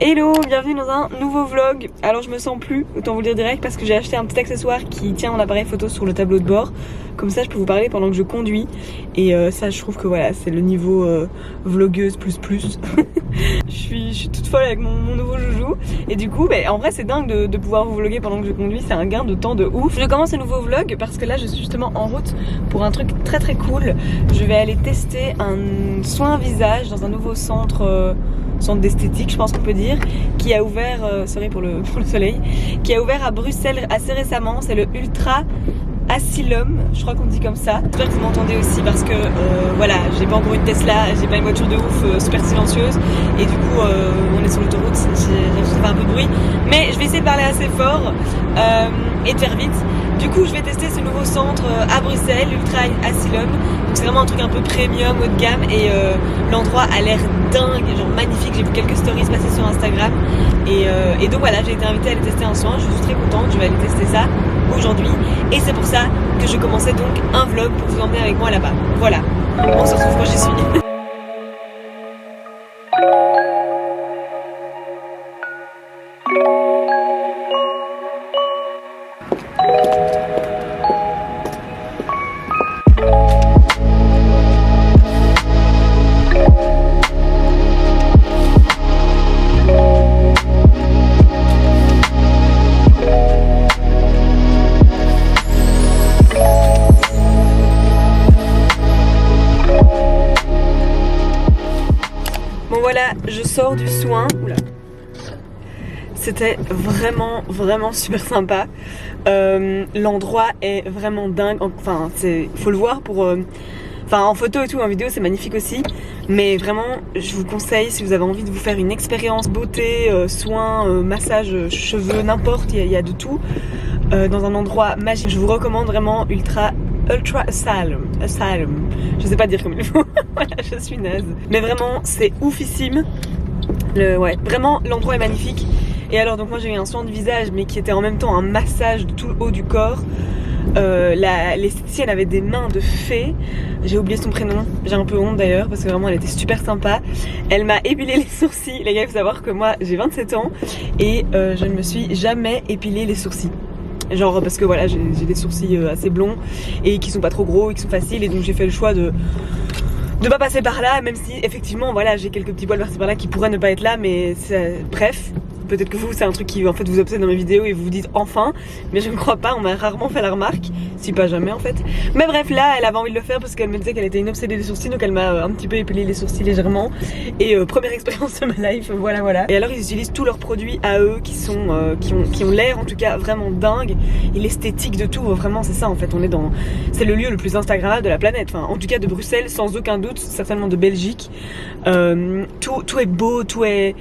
Hello, bienvenue dans un nouveau vlog. Alors je me sens plus, autant vous le dire direct, parce que j'ai acheté un petit accessoire qui tient mon appareil photo sur le tableau de bord. Comme ça je peux vous parler pendant que je conduis. Et ça je trouve que voilà, c'est le niveau vlogueuse plus. je suis toute folle avec mon nouveau joujou. Et du coup, en vrai c'est dingue de pouvoir vous vlogger pendant que je conduis, c'est un gain de temps de ouf. Je commence un nouveau vlog parce que là je suis justement en route pour un truc très cool. Je vais aller tester un soin visage dans un nouveau centre d'esthétique, je pense qu'on peut dire, qui a ouvert, sorry pour le soleil, qui a ouvert à Bruxelles assez récemment. C'est le Ultra Asylum, je crois qu'on dit comme ça. J'espère que vous m'entendez aussi parce que voilà, j'ai pas encore une Tesla, j'ai pas une voiture de ouf super silencieuse et du coup on est sur l'autoroute, j'ai fait un peu de bruit, mais je vais essayer de parler assez fort et de faire vite. Du coup je vais tester ce nouveau centre à Bruxelles, Ultra Asylum. Donc c'est vraiment un truc un peu premium, haut de gamme, et l'endroit a l'air dingue, genre magnifique. J'ai vu quelques stories passer sur Instagram et donc voilà, j'ai été invitée à aller tester un soin. Je suis très contente, je vais aller tester ça aujourd'hui et c'est pour ça que je commençais donc un vlog pour vous emmener avec moi là-bas. Voilà, on se retrouve quand j'y suis. Bon voilà, je sors du soin. Oula. C'était vraiment super sympa. L'endroit est vraiment dingue. Enfin, faut le voir pour. Enfin, en photo et tout, en vidéo, c'est magnifique aussi. Mais vraiment, je vous conseille, si vous avez envie de vous faire une expérience beauté, soins, massage, cheveux, n'importe, il y a de tout. Dans un endroit magique. Je vous recommande vraiment Ultra Asylum. Je sais pas dire comme il faut. Voilà, je suis naze. Mais vraiment, c'est oufissime. Ouais, vraiment, l'endroit est magnifique. Et alors, donc moi j'ai eu un soin de visage, mais qui était en même temps un massage de tout le haut du corps. L'esthéticienne avait des mains de fée. J'ai oublié son prénom, j'ai un peu honte d'ailleurs parce que vraiment elle était super sympa. Elle m'a épilé les sourcils. Les gars, il faut savoir que moi j'ai 27 ans et je ne me suis jamais épilé les sourcils. Genre parce que voilà, j'ai des sourcils assez blonds et qui sont pas trop gros et qui sont faciles, et donc j'ai fait le choix de pas passer par là, même si effectivement voilà, j'ai quelques petits poils par-ci par-là qui pourraient ne pas être là, mais bref. Peut-être que vous, c'est un truc qui en fait vous obsède dans mes vidéos et vous vous dites enfin, mais je ne crois pas, on m'a rarement fait la remarque, si pas jamais en fait. Mais bref, là elle avait envie de le faire parce qu'elle me disait qu'elle était une obsédée des sourcils, donc elle m'a un petit peu épilé les sourcils légèrement. Et première expérience de ma life, voilà. Et alors ils utilisent tous leurs produits à eux qui ont l'air en tout cas vraiment dingue, et l'esthétique de tout, vraiment c'est ça en fait, c'est le lieu le plus instagrammable de la planète, enfin en tout cas de Bruxelles sans aucun doute, certainement de Belgique. Tout est beau, tout est...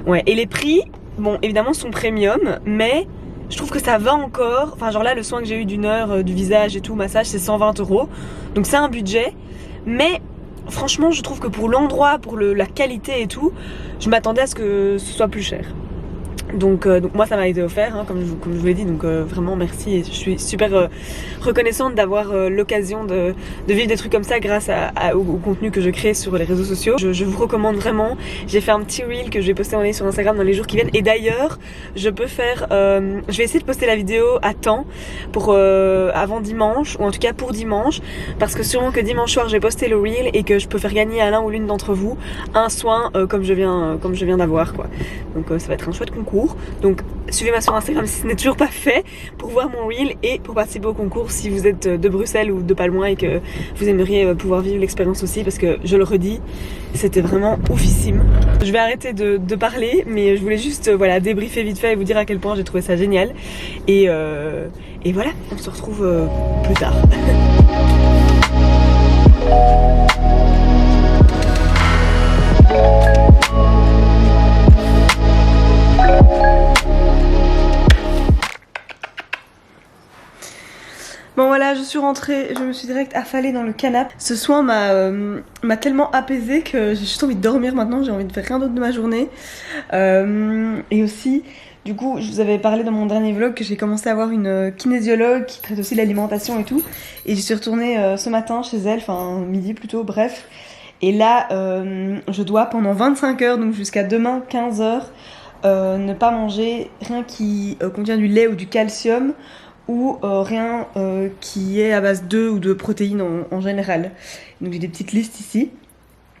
Ouais, et les prix... Bon, évidemment, sont premium, mais je trouve que ça va encore. Enfin, genre là, le soin que j'ai eu d'une heure du visage et tout, massage, c'est 120 €. Donc c'est un budget. Mais franchement, je trouve que pour l'endroit, pour la qualité et tout, je m'attendais à ce que ce soit plus cher. Donc moi ça m'a été offert, hein, comme je vous l'ai dit, donc vraiment merci, et je suis super reconnaissante d'avoir l'occasion de vivre des trucs comme ça grâce au contenu que je crée sur les réseaux sociaux. Je vous recommande vraiment. J'ai fait un petit reel que je vais poster en ligne sur Instagram dans les jours qui viennent, et d'ailleurs je vais essayer de poster la vidéo à temps pour avant dimanche, ou en tout cas pour dimanche, parce que sûrement que dimanche soir j'ai posté le reel et que je peux faire gagner à l'un ou l'une d'entre vous un soin comme je viens d'avoir quoi. Donc ça va être un chouette concours. Donc suivez-moi sur Instagram si ce n'est toujours pas fait pour voir mon reel et pour participer au concours si vous êtes de Bruxelles ou de pas loin et que vous aimeriez pouvoir vivre l'expérience aussi, parce que je le redis, c'était vraiment oufissime. Je vais arrêter de parler, mais je voulais juste voilà, débriefer vite fait et vous dire à quel point j'ai trouvé ça génial. Et voilà, on se retrouve plus tard. Bon voilà, je suis rentrée, je me suis direct affalée dans le canapé. Ce soin m'a tellement apaisée que j'ai juste envie de dormir maintenant, j'ai envie de faire rien d'autre de ma journée. Et aussi, du coup, je vous avais parlé dans mon dernier vlog que j'ai commencé à avoir une kinésiologue qui traite aussi l'alimentation et tout. Et j'y suis retournée ce matin chez elle, enfin midi plutôt, bref. Et là, je dois pendant 25 heures, donc jusqu'à demain 15 heures, ne pas manger rien qui contient du lait ou du calcium ou rien qui est à base d'œufs ou de protéines en général. Donc j'ai des petites listes ici.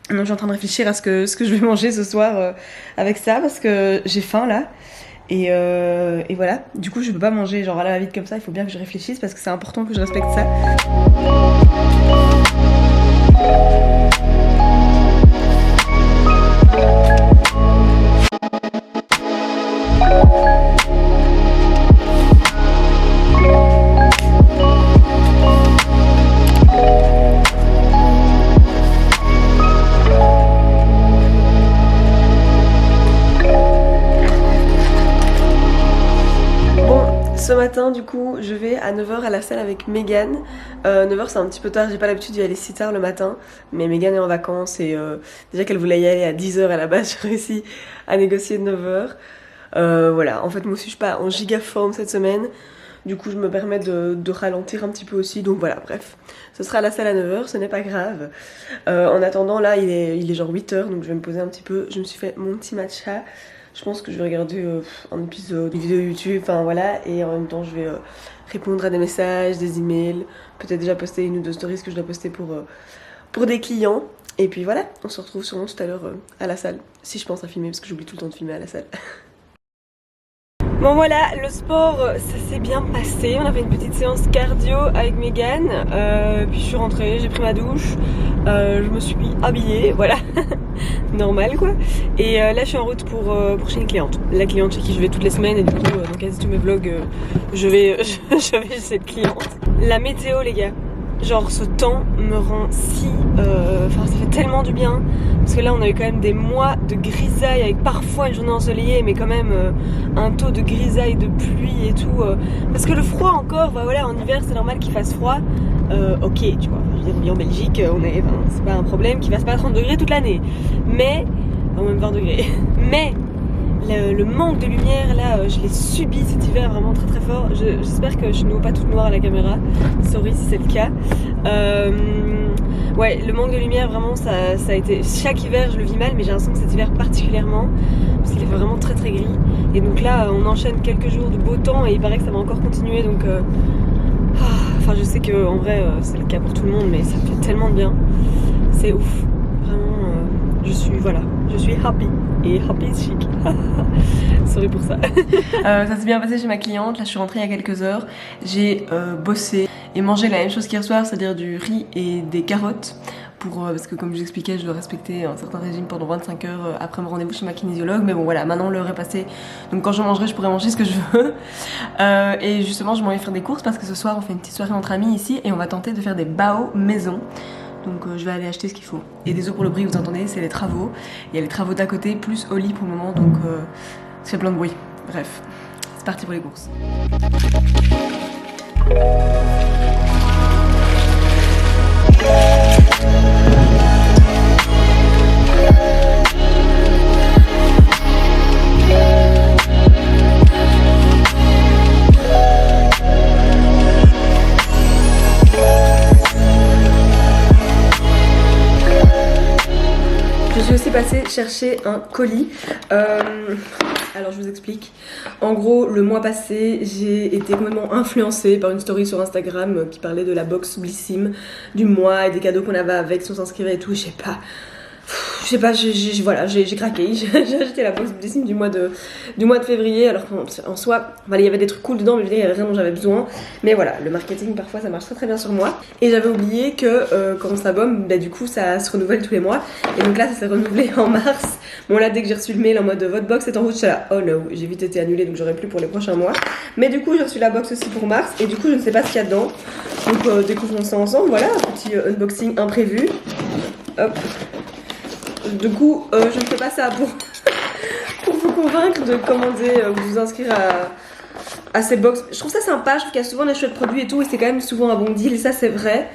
Donc je suis en train de réfléchir à ce que je vais manger ce soir avec ça parce que j'ai faim là. Et voilà, du coup je peux pas manger genre à la va-vite comme ça, il faut bien que je réfléchisse parce que c'est important que je respecte ça. Ce matin du coup je vais à 9h à la salle avec Megan. 9h c'est un petit peu tard, j'ai pas l'habitude d'y aller si tard le matin. Mais Megan est en vacances et déjà qu'elle voulait y aller à 10h à la base, j'ai réussi à négocier 9h. Voilà, en fait moi aussi je suis pas en giga forme cette semaine. Du coup je me permets de ralentir un petit peu aussi. Donc voilà, bref, ce sera à la salle à 9h, ce n'est pas grave. En attendant là il est genre 8h, donc je vais me poser un petit peu. Je me suis fait mon petit matcha. Je pense que je vais regarder un épisode, une vidéo YouTube, enfin voilà, et en même temps je vais répondre à des messages, des emails, peut-être déjà poster une ou deux stories que je dois poster pour des clients. Et puis voilà, on se retrouve sûrement tout à l'heure à la salle, si je pense à filmer, parce que j'oublie tout le temps de filmer à la salle. Bon voilà, le sport ça s'est bien passé, on a fait une petite séance cardio avec Megan, puis je suis rentrée, j'ai pris ma douche, je me suis habillée, voilà, normal quoi. Et là je suis en route pour chez une cliente, la cliente chez qui je vais toutes les semaines et du coup dans quasi tous mes vlogs je vais chez cette cliente. La météo les gars, genre ce temps me rend si... Enfin ça fait tellement du bien. Parce que là on a eu quand même des mois de grisaille avec parfois une journée ensoleillée mais quand même un taux de grisaille, de pluie et tout. Parce que le froid encore, bah voilà, en hiver c'est normal qu'il fasse froid. Ok tu vois, je veux dire on vit en Belgique, c'est pas un problème qu'il fasse pas 30 degrés toute l'année. Mais, enfin même 20 degrés. Mais le manque de lumière là, je l'ai subi cet hiver vraiment très très fort. J'espère que je ne vois pas toute noire à la caméra. Sorry si c'est le cas. Ouais, le manque de lumière vraiment ça a été... Chaque hiver je le vis mal mais j'ai l'impression que cet hiver particulièrement parce qu'il est vraiment très très gris. Et donc là on enchaîne quelques jours de beau temps et il paraît que ça va encore continuer donc... Enfin je sais que en vrai c'est le cas pour tout le monde mais ça me fait tellement de bien. C'est ouf. Vraiment je suis happy. Et happy is chic. Sorry pour ça. Ça s'est bien passé chez ma cliente. Là je suis rentrée il y a quelques heures. J'ai bossé et mangé la même chose qu'hier soir, c'est-à-dire du riz et des carottes. Parce que comme je vous expliquais, je dois respecter un certain régime pendant 25 heures après mon rendez-vous chez ma kinésiologue. Mais bon voilà, maintenant l'heure est passée. Donc quand je mangerai, je pourrai manger ce que je veux. Et justement, je m'en vais faire des courses parce que ce soir, on fait une petite soirée entre amis ici et on va tenter de faire des bao maison. Donc je vais aller acheter ce qu'il faut. Et des os pour le bris, vous entendez, c'est les travaux. Il y a les travaux d'à côté, plus au lit pour le moment, donc ça fait plein de bruit. Bref, c'est parti pour les courses. Je suis aussi passée chercher un colis. Alors je vous explique. En gros, le mois passé, j'ai été complètement influencée par une story sur Instagram qui parlait de la box Blissim du mois et des cadeaux qu'on avait avec si on s'inscrivait et tout. Je sais pas, voilà, j'ai craqué. J'ai acheté la box Blissim du mois de février. Alors qu'en soi, il y avait des trucs cool dedans, mais il y avait rien dont j'avais besoin. Mais voilà, le marketing parfois ça marche très très bien sur moi. Et j'avais oublié que quand on s'abonne, bah, du coup ça se renouvelle tous les mois. Et donc là ça s'est renouvelé en mars. Bon là dès que j'ai reçu le mail en mode votre box est en route, j'étais là, oh no, j'ai vite été annulée donc j'aurai plus pour les prochains mois. Mais du coup j'ai reçu la box aussi pour mars et du coup je ne sais pas ce qu'il y a dedans. Donc découvrons ça ensemble, voilà, un petit unboxing imprévu. Hop. Du coup, je ne fais pas ça pour vous convaincre de commander, vous inscrire à ces box. Je trouve ça sympa, je trouve qu'il y a souvent des chouettes produits et tout, et c'est quand même souvent un bon deal, et ça c'est vrai.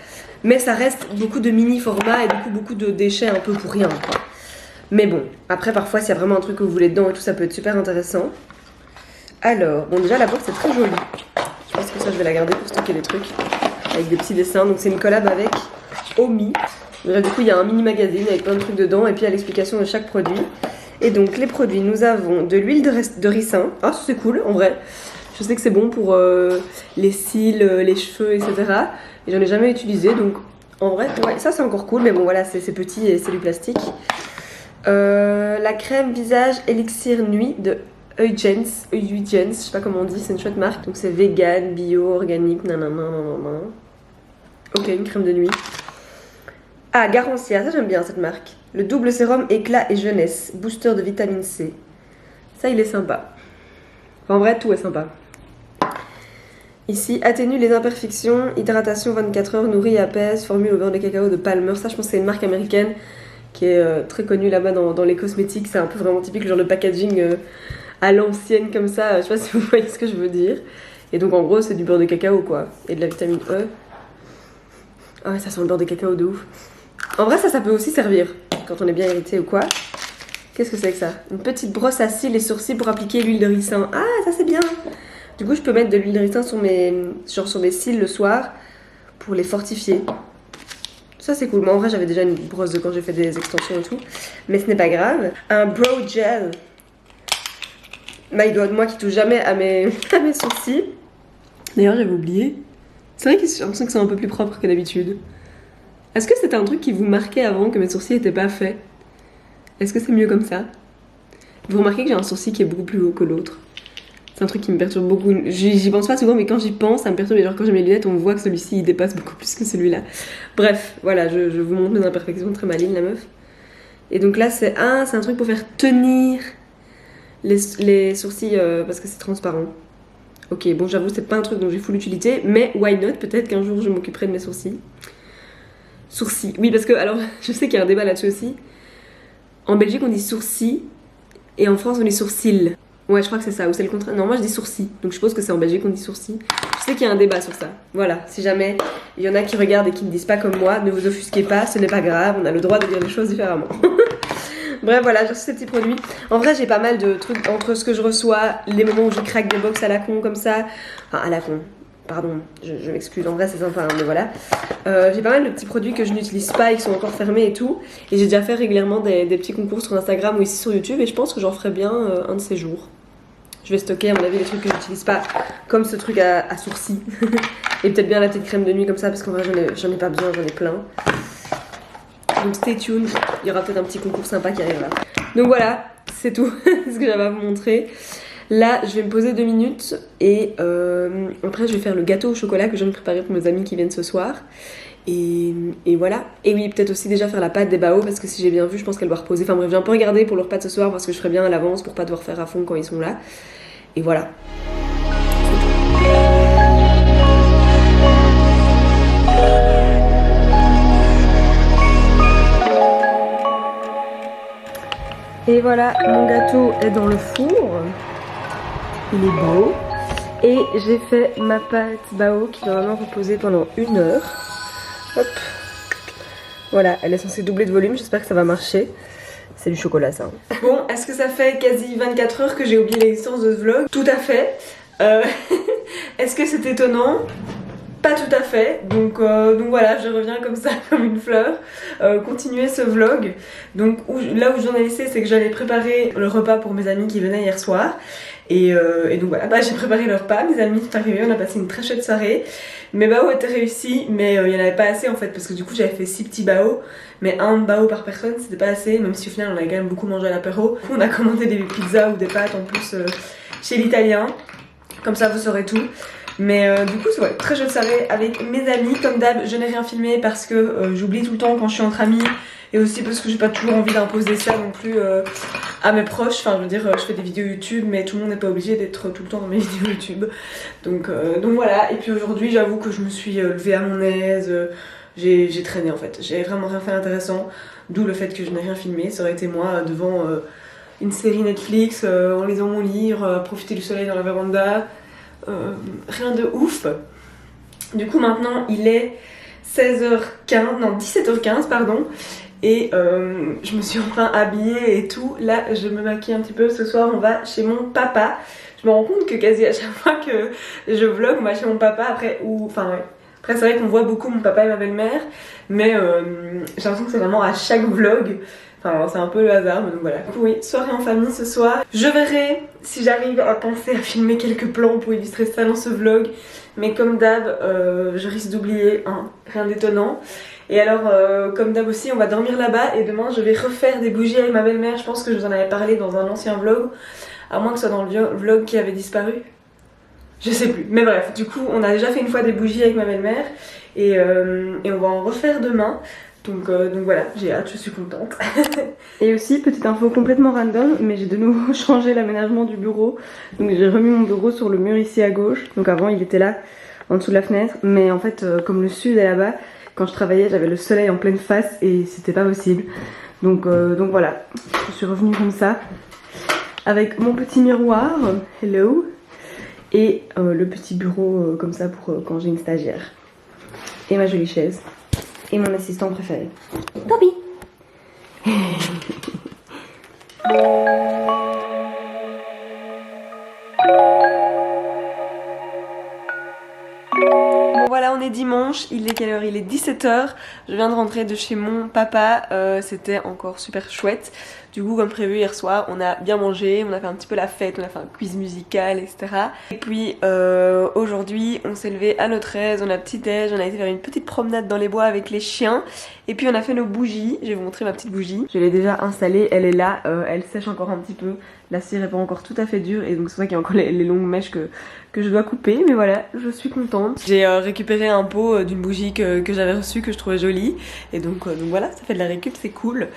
Mais ça reste beaucoup de mini formats et beaucoup de déchets un peu pour rien, quoi. Mais bon, après parfois s'il y a vraiment un truc que vous voulez dedans et tout, ça peut être super intéressant. Alors, bon déjà la box est très jolie. Je pense que ça je vais la garder pour stocker les trucs. Avec des petits dessins, donc c'est une collab avec Omi. Là, du coup il y a un mini magazine avec plein de trucs dedans et puis il y a l'explication de chaque produit. Et donc les produits, nous avons de l'huile de ricin. Ah, ça c'est cool en vrai. Je sais que c'est bon pour les cils, les cheveux, etc. Et j'en ai jamais utilisé, donc en vrai, ouais, ça c'est encore cool. Mais bon voilà, c'est petit et c'est du plastique. La crème visage élixir nuit de Eugence, je sais pas comment on dit, c'est une chouette marque. Donc c'est vegan, bio, organique, nanana. Ok, une crème de nuit. Ah, Garancia, ça j'aime bien cette marque. Le double sérum éclat et jeunesse, booster de vitamine C. Ça il est sympa. Enfin, en vrai, tout est sympa. Ici, atténue les imperfections, hydratation 24 heures, nourrit et apaise, formule au beurre de cacao de Palmer. Ça je pense que c'est une marque américaine qui est très connue là-bas dans les cosmétiques. C'est un peu vraiment typique, le genre de packaging à l'ancienne comme ça. Je sais pas si vous voyez ce que je veux dire. Et donc en gros c'est du beurre de cacao quoi. Et de la vitamine E. Ah ouais, ça sent le beurre de cacao de ouf. En vrai ça peut aussi servir quand on est bien irrité ou quoi. Qu'est-ce que c'est que ça? Une petite brosse à cils et sourcils pour appliquer l'huile de ricin. Ah ça c'est bien. Du coup je peux mettre de l'huile de ricin sur mes cils le soir pour les fortifier. Ça c'est cool. Moi en vrai j'avais déjà une brosse de quand j'ai fait des extensions et tout. Mais ce n'est pas grave. Un brow gel. My God, moi qui touche jamais à mes sourcils. D'ailleurs j'avais oublié. C'est vrai que j'ai l'impression que c'est un peu plus propre que d'habitude. Est-ce que c'était un truc qui vous marquait avant que mes sourcils n'étaient pas faits? Est-ce que c'est mieux comme ça? Vous remarquez que j'ai un sourcil qui est beaucoup plus haut que l'autre. C'est un truc qui me perturbe beaucoup. J'y pense pas souvent, mais quand j'y pense, ça me perturbe. Et genre quand j'ai mes lunettes, on voit que celui-ci il dépasse beaucoup plus que celui-là. Bref, voilà, je vous montre mes imperfections, très maligne la meuf. Et donc là c'est un truc pour faire tenir les sourcils parce que c'est transparent. Ok, bon j'avoue c'est pas un truc dont j'ai full utilité, mais why not? Peut-être qu'un jour je m'occuperai de mes sourcils. Sourcils, oui parce que alors je sais qu'il y a un débat là-dessus aussi. En Belgique on dit sourcils et en France on dit sourcils. Ouais je crois que c'est ça, ou c'est le contraire. Non moi je dis sourcils, donc je suppose que c'est en Belgique qu'on dit sourcils. Je sais qu'il y a un débat sur ça. Voilà, si jamais il y en a qui regardent et qui ne disent pas comme moi, ne vous offusquez pas, ce n'est pas grave, on a le droit de dire les choses différemment. Bref voilà, j'ai reçu ces petits produits. En vrai j'ai pas mal de trucs entre ce que je reçois, les moments où je craque des box à la con comme ça. Enfin à la con, pardon, je m'excuse, en vrai c'est sympa hein, mais voilà. J'ai pas mal de petits produits que je n'utilise pas et qui sont encore fermés et tout. Et j'ai déjà fait régulièrement des petits concours sur Instagram ou ici sur YouTube. Et je pense que j'en ferai bien un de ces jours. Je vais stocker à mon avis les trucs que j'utilise pas, comme ce truc à sourcils. Et peut-être bien la petite crème de nuit comme ça, parce qu'en vrai j'en ai pas besoin, j'en ai plein. Donc stay tuned, il y aura peut-être un petit concours sympa qui arrivera. Donc voilà, c'est tout ce que j'avais à vous montrer. Là je vais me poser 2 minutes et après je vais faire le gâteau au chocolat que je viens de préparer pour mes amis qui viennent ce soir. Et voilà. Et oui, peut-être aussi déjà faire la pâte des bao parce que si j'ai bien vu, je pense qu'elle doit reposer. Enfin bref, j'ai un peu regardé pour leur pâte ce soir parce que je ferai bien à l'avance pour pas devoir faire à fond quand ils sont là. Et voilà. Et voilà, mon gâteau est dans le four. Il est beau. Et j'ai fait ma pâte bao qui va normalement reposer pendant 1 heure. Hop. Voilà, elle est censée doubler de volume, j'espère que ça va marcher. C'est du chocolat ça. Bon, est-ce que ça fait quasi 24 heures que j'ai oublié l'existence de ce vlog? Tout à fait. Est-ce que c'est étonnant? Pas tout à fait. Donc voilà, je reviens comme ça, comme une fleur. Continuer ce vlog. Donc là où j'en ai laissé, c'est que j'allais préparer le repas pour mes amis qui venaient hier soir. Et donc voilà, bah, j'ai préparé leur repas, mes amis sont arrivés, on a passé une très chouette soirée. Mes bao étaient réussis, mais il n'y en avait pas assez en fait, parce que du coup j'avais fait 6 petits bao, mais un bao par personne c'était pas assez, même si au final on a quand même beaucoup mangé à l'apéro. On a commandé des pizzas ou des pâtes en plus chez l'italien, comme ça vous saurez tout. Mais du coup c'est ouais, très chouette soirée avec mes amis. Comme d'hab je n'ai rien filmé parce que j'oublie tout le temps quand je suis entre amis. Et aussi parce que j'ai pas toujours envie d'imposer ça non plus à mes proches. Enfin je veux dire je fais des vidéos YouTube mais tout le monde n'est pas obligé d'être tout le temps dans mes vidéos YouTube. Donc voilà. Et puis aujourd'hui j'avoue que je me suis levée à mon aise. J'ai traîné en fait. J'ai vraiment rien fait d'intéressant. D'où le fait que je n'ai rien filmé. Ça aurait été moi devant une série Netflix en lisant mon livre, profiter du soleil dans la véranda. Rien de ouf. Du coup maintenant il est 16h15, non 17h15 pardon. Et je me suis enfin habillée et tout. Là je me maquille un petit peu. Ce soir on va chez mon papa. Je me rends compte que quasi à chaque fois que je vlog on va chez mon papa. Après ouais. Après c'est vrai qu'on voit beaucoup mon papa et ma belle-mère. Mais j'ai l'impression que c'est vraiment à chaque vlog Enfin c'est un peu le hasard, mais donc voilà. Du coup, oui, soirée en famille ce soir. Je verrai si j'arrive à penser à filmer quelques plans pour illustrer ça dans ce vlog. Mais comme d'hab, je risque d'oublier, hein, rien d'étonnant. Et alors, comme d'hab aussi, on va dormir là-bas et demain je vais refaire des bougies avec ma belle-mère. Je pense que je vous en avais parlé dans un ancien vlog, à moins que ce soit dans le vlog qui avait disparu. Je sais plus, mais bref, du coup on a déjà fait une fois des bougies avec ma belle-mère et on va en refaire demain. Donc voilà, j'ai hâte, je suis contente. Et aussi, petite info complètement random, mais j'ai de nouveau changé l'aménagement du bureau. Donc j'ai remis mon bureau sur le mur ici à gauche. Donc avant il était là, en dessous de la fenêtre. Mais en fait, comme le sud est là-bas, quand je travaillais j'avais le soleil en pleine face et c'était pas possible. Donc voilà, je suis revenue comme ça. Avec mon petit miroir, hello. Et le petit bureau comme ça pour quand j'ai une stagiaire. Et ma jolie chaise. Et mon assistant préféré, Toby. Bon voilà, on est dimanche, il est quelle heure? Il est 17 h. Je viens de rentrer de chez mon papa, c'était encore super chouette. Du coup, comme prévu hier soir, on a bien mangé, on a fait un petit peu la fête, on a fait un quiz musical, etc. Et puis aujourd'hui, on s'est levé à notre aise, on a petit déj, on a été faire une petite promenade dans les bois avec les chiens. Et puis on a fait nos bougies, je vais vous montrer ma petite bougie. Je l'ai déjà installée, elle est là, elle sèche encore un petit peu. La cire est pas encore tout à fait dure et donc c'est vrai qu'il y a encore les longues mèches que je dois couper. Mais voilà, je suis contente. J'ai récupéré un pot d'une bougie que j'avais reçue, que je trouvais jolie. Et donc voilà, ça fait de la récup, c'est cool.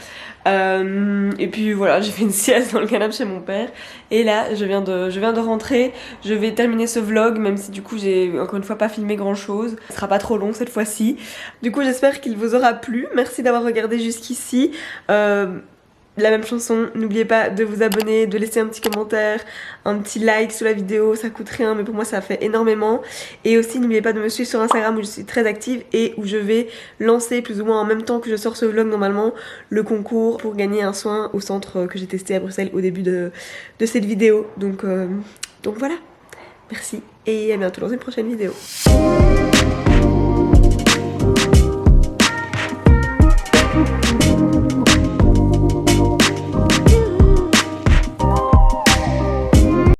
Et puis voilà, j'ai fait une sieste dans le canapé chez mon père. Et là, je viens de rentrer. Je vais terminer ce vlog, même si du coup j'ai encore une fois pas filmé grand chose. Ce sera pas trop long cette fois-ci. Du coup j'espère qu'il vous aura plu. Merci d'avoir regardé jusqu'ici. La même chanson, n'oubliez pas de vous abonner, de laisser un petit commentaire, un petit like sous la vidéo, ça coûte rien mais pour moi ça fait énormément. Et aussi n'oubliez pas de me suivre sur Instagram où je suis très active et où je vais lancer plus ou moins en même temps que je sors ce vlog normalement le concours pour gagner un soin au centre que j'ai testé à Bruxelles au début de cette vidéo. Donc voilà, merci et à bientôt dans une prochaine vidéo.